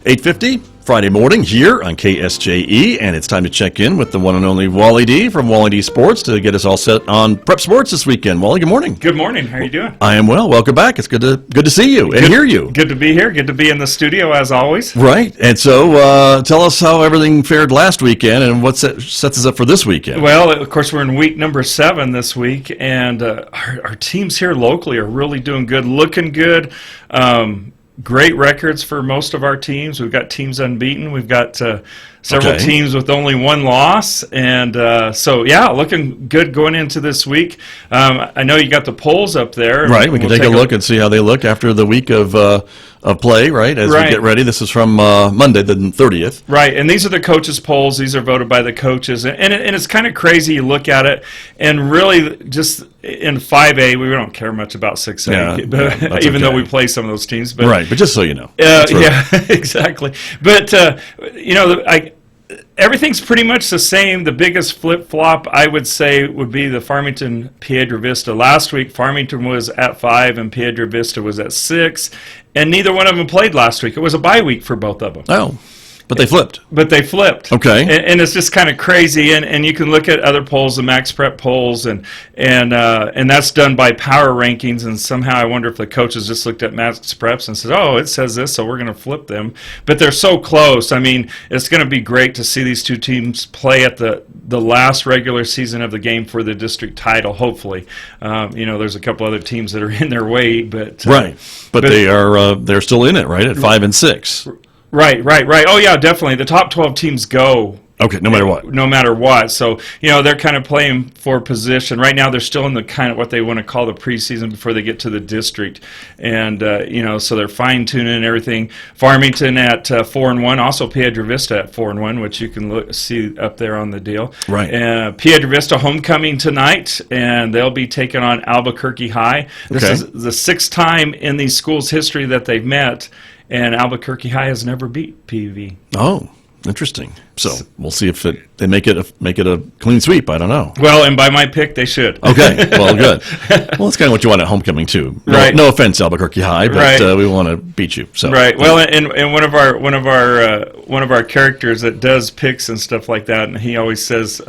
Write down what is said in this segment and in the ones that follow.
8:50 Friday morning here on KSJE, and it's time to check in with the one and only Wally D from Wally D Sports to get us all set on prep sports this weekend. Wally, good morning. Good morning. How are you doing? I am well. Welcome back. It's good to see you and hear you. Good to be here. Good to be in the studio as always. Right. And so tell us how everything fared last weekend and what sets us up for this weekend. Well, of course, we're in week number 7 this week, and our teams here locally are really doing good, looking good. Great records for most of our teams. We've got teams unbeaten. We've got several teams with only one loss. And so, looking good going into this week. I know you got the polls up there. Right. We can take a look and see how they look after the week of play, right, as we get ready. This is from Monday, the 30th. Right. And these are the coaches' polls. These are voted by the coaches. And it's kind of crazy. You look at it, and really just in 5A, we don't care much about 6A, even though we play some of those teams. But, right. But just so you know. Yeah, exactly. But, everything's pretty much the same. The biggest flip-flop, I would say, would be the Farmington-Piedra Vista. Last week, Farmington was at 5 and Piedra Vista was at 6, and neither one of them played last week. It was a bye week for both of them. Oh, but they flipped. Okay. And it's just kind of crazy. And you can look at other polls, the Max Prep polls, and that's done by power rankings. And somehow I wonder if the coaches just looked at Max Preps and said, oh, it says this, so we're going to flip them. But they're so close. I mean, it's going to be great to see these two teams play at the last regular season of the game for the district title, hopefully. There's a couple other teams that are in their way. But they're still in it, right, at 5 and 6. Right. Oh, yeah, definitely. The top 12 teams go. Okay, no matter what. So, they're kind of playing for position. Right now, they're still in the kind of what they want to call the preseason before they get to the district. And, so they're fine-tuning everything. Farmington at 4-1, also Piedra Vista at 4-1, which you can see up there on the deal. Right. Piedra Vista homecoming tonight, and they'll be taking on Albuquerque High. This is the 6th time in these schools' history that they've met. And Albuquerque High has never beat PV. Oh, interesting. So we'll see if they make it a clean sweep. I don't know. Well, and by my pick, they should. Okay. Well, good. Well, that's kind of what you want at homecoming too. Right. No offense, Albuquerque High, but we want to beat you. So. Right. Well, and one of our characters that does picks and stuff like that, and he always says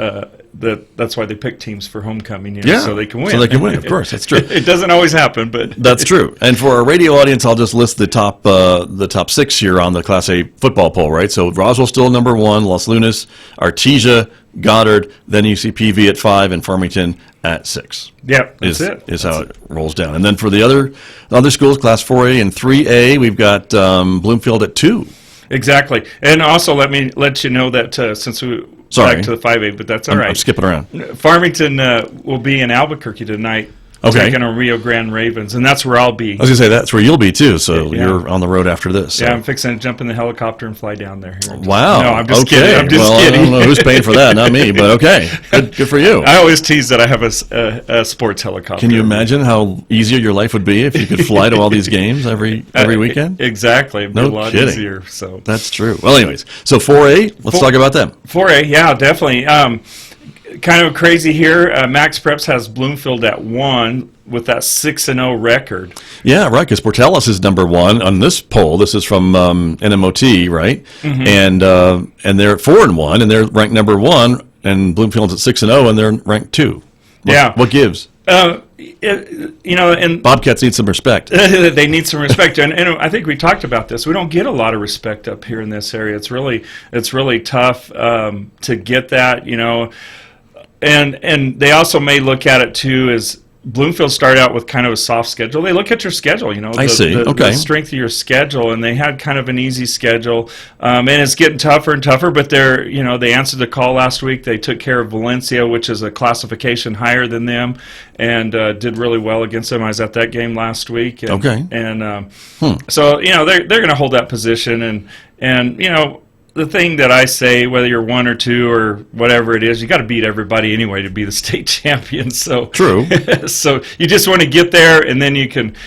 that's why they pick teams for homecoming, so they can win. So they can win, of course. That's true. It doesn't always happen, but that's true. And for our radio audience, I'll just list the top 6 here on the Class A football poll, right? So Roswell still number 1, Los Lunas, Artesia, Goddard, then you see PV at 5 and Farmington at 6. Yep, that's how it rolls down. And then for the other schools, Class 4A and 3A, we've got Bloomfield at 2. Exactly. And also let you know that since we back to the 5A, but that's all right. I'm skipping around. Farmington will be in Albuquerque tonight. Taking on Rio Grande Ravens, and that's where I'll be. I was going to say, that's where you'll be, too, so you're on the road after this. So. Yeah, I'm fixing to jump in the helicopter and fly down there. Wow. No, I'm just kidding. I'm just kidding. I don't know who's paying for that, not me, but okay. Good for you. I always tease that I have a sports helicopter. Can you imagine how easier your life would be if you could fly to all these games every weekend? Exactly. It'd be a lot easier. So. That's true. Well, anyways, so 4A, let's talk about them. 4A, yeah, definitely. Kind of crazy here. Max Preps has Bloomfield at 1 with that 6-0 record. Yeah, right, because Portales is number 1 on this poll. This is from NMOT, right? Mm-hmm. And they're at 4-1, and they're ranked number 1, and Bloomfield's at 6-0, and they're ranked 2. What gives? And Bobcats need some respect. They need some respect, and I think we talked about this. We don't get a lot of respect up here in this area. It's really tough to get that, And they also may look at it, too, as Bloomfield started out with kind of a soft schedule. They look at your schedule, I see. The strength of your schedule, and they had kind of an easy schedule. And it's getting tougher and tougher, but they answered the call last week. They took care of Valencia, which is a classification higher than them, and did really well against them. I was at that game last week. And, So, they're going to hold that position, and the thing that I say, whether you're 1 or 2 or whatever it is, you got to beat everybody anyway to be the state champion. So true. So you just want to get there, and then you can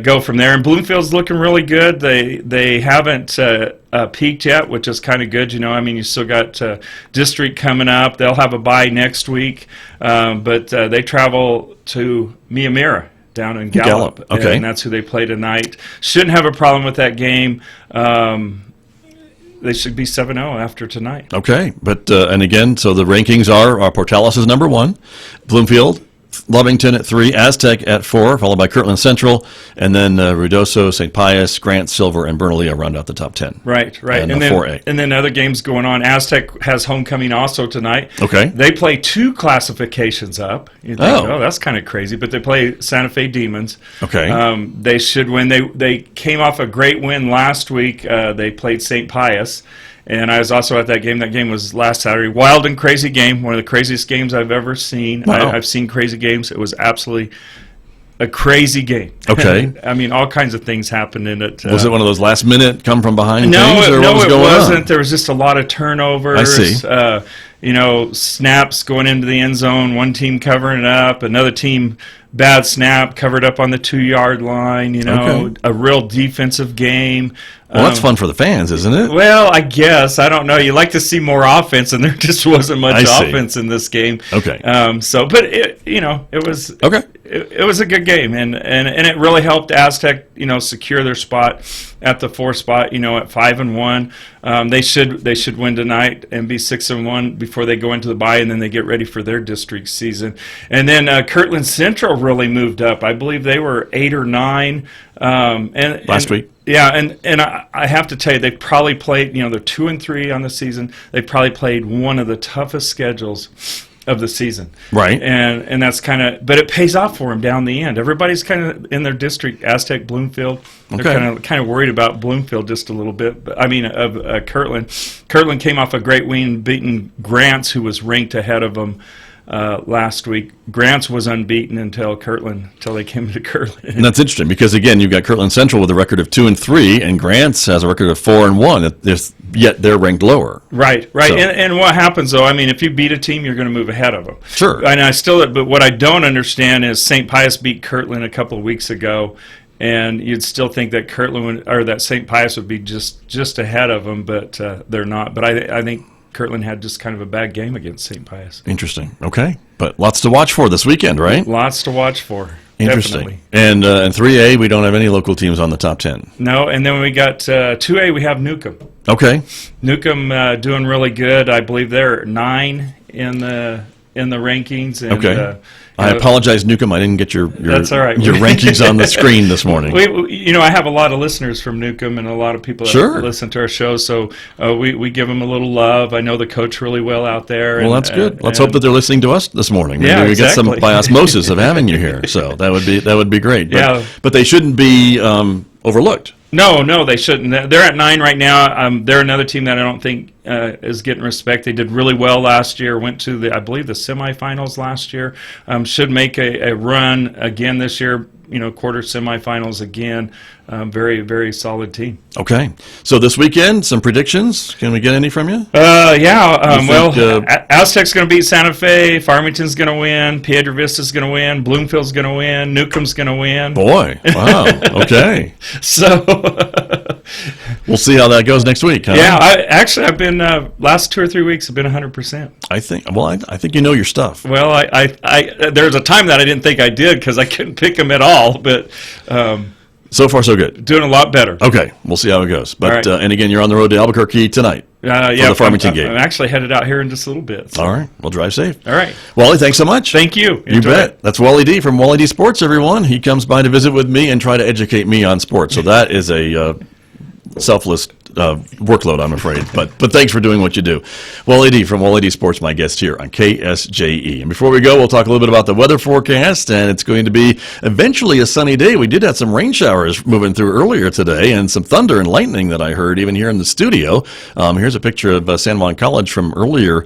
go from there. And Bloomfield's looking really good. They haven't peaked yet, which is kind of good. You still got district coming up. They'll have a bye next week, but they travel to Miamira down in Gallup. Okay. And that's who they play tonight. Shouldn't have a problem with that game. they should be 7-0 after tonight. Okay, but and again, so the rankings are Portales is number 1, Bloomfield, Lovington at 3, Aztec at 4, followed by Kirtland Central, and then Ruidoso, St. Pius, Grant, Silver, and Bernalillo round out the top 10. Right. And then 4A. And then other games going on. Aztec has homecoming also tonight. Okay. They play 2 classifications up. You think, oh, that's kind of crazy. But they play Santa Fe Demons. Okay. They should win. They came off a great win last week. They played St. Pius. And I was also at that game. That game was last Saturday. Wild and crazy game. One of the craziest games I've ever seen. Wow. I've seen crazy games. It was absolutely a crazy game. Okay. I mean, all kinds of things happened in it. Was it one of those last minute come from behind no, things? Or no, what was it going wasn't. On? There was just a lot of turnovers. I see. Snaps going into the end zone. One team covering it up. Another team, bad snap, covered up on the 2-yard line. Okay. A real defensive game. Well, that's fun for the fans, isn't it? Well, I guess. I don't know. You like to see more offense, and there just wasn't much I see. offense in this game. Okay. But it was Okay. It was a good game, and it really helped Aztec, secure their spot at the 4th spot, at 5-1. They should win tonight and be 6-1 before they go into the bye, and then they get ready for their district season. And then Kirtland Central really moved up. I believe they were 8 or 9. Last week. Yeah, and I have to tell you, they probably played, they're 2-3 on the season. They probably played one of the toughest schedules of the season. Right. And that's but it pays off for them down the end. Everybody's kind of in their district, Aztec, Bloomfield. They're kind of worried about Bloomfield just a little bit. Of Kirtland. Kirtland came off a great win, beating Grants, who was ranked ahead of them last week. Grants was unbeaten until they came to Kirtland. And that's interesting because, again, you've got Kirtland Central with a record of 2-3, and Grants has a record of 4-1. Yet they're ranked lower. Right. So. And what happens, though, if you beat a team, you're going to move ahead of them. Sure. But what I don't understand is St. Pius beat Kirtland a couple of weeks ago, and you'd still think that that St. Pius would be just ahead of them, but they're not. But I think Kirtland had just kind of a bad game against St. Pius. Interesting. Okay. But lots to watch for this weekend, right? Lots to watch for. Interesting. Definitely. And in 3A, we don't have any local teams on the top 10. No, and then we got 2A, we have Newcomb. Okay. Newcomb doing really good. I believe they're 9 in the rankings. And, okay. I apologize, Newcomb. I didn't get your that's all right. your rankings on the screen this morning. I have a lot of listeners from Newcomb and a lot of people that listen to our show, so we give them a little love. I know the coach really well out there. Well, that's good. Let's hope that they're listening to us this morning. Maybe we exactly. get some by osmosis of having you here. So that would be great. But, but they shouldn't be overlooked. No, they shouldn't. They're at 9 right now. They're another team that I don't think is getting respect. They did really well last year. Went to I believe the semifinals last year. Should make a run again this year. Quarter semifinals again. Very, very solid team. Okay. So this weekend, some predictions. Can we get any from you? Aztec's going to beat Santa Fe. Farmington's going to win. Piedra Vista's going to win. Bloomfield's going to win. Newcomb's going to win. Boy, wow. Okay. So we'll see how that goes next week. Huh? Yeah, I've been last 2 or 3 weeks. I've been 100%. I think you know your stuff. Well, I there was a time that I didn't think I did because I couldn't pick them at all, but. So far, so good. Doing a lot better. Okay, we'll see how it goes. But right. And again, you're on the road to Albuquerque tonight for the Farmington game. I'm actually headed out here in just a little bit. So. All right, well, drive safe. All right. Wally, thanks so much. Thank you. You bet. That's Wally D from Wally D Sports, everyone. He comes by to visit with me and try to educate me on sports. So that is a selfless workload, I'm afraid. But thanks for doing what you do. Wally D from Wally D Sports, my guest here on KSJE. And before we go, we'll talk a little bit about the weather forecast, and it's going to be eventually a sunny day. We did have some rain showers moving through earlier today, and some thunder and lightning that I heard even here in the studio. Here's a picture of San Juan College from earlier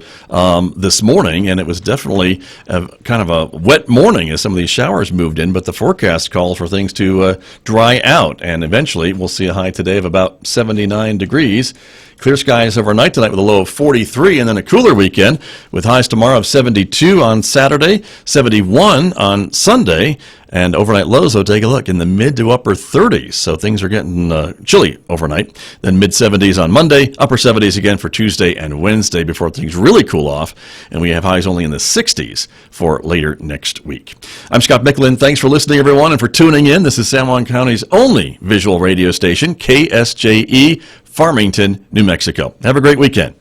this morning, and it was definitely kind of a wet morning as some of these showers moved in, but the forecast calls for things to dry out, and eventually we'll see a high today of about 79 degrees. Clear skies overnight tonight with a low of 43, and then a cooler weekend with highs tomorrow of 72 on Saturday, 71 on Sunday, and overnight lows, though, take a look, in the mid to upper 30s. So things are getting chilly overnight. Then mid-70s on Monday, upper 70s again for Tuesday and Wednesday before things really cool off, and we have highs only in the 60s for later next week. I'm Scott Micklin. Thanks for listening, everyone, and for tuning in. This is San Juan County's only visual radio station, KSJE Farmington, New Mexico. Have a great weekend.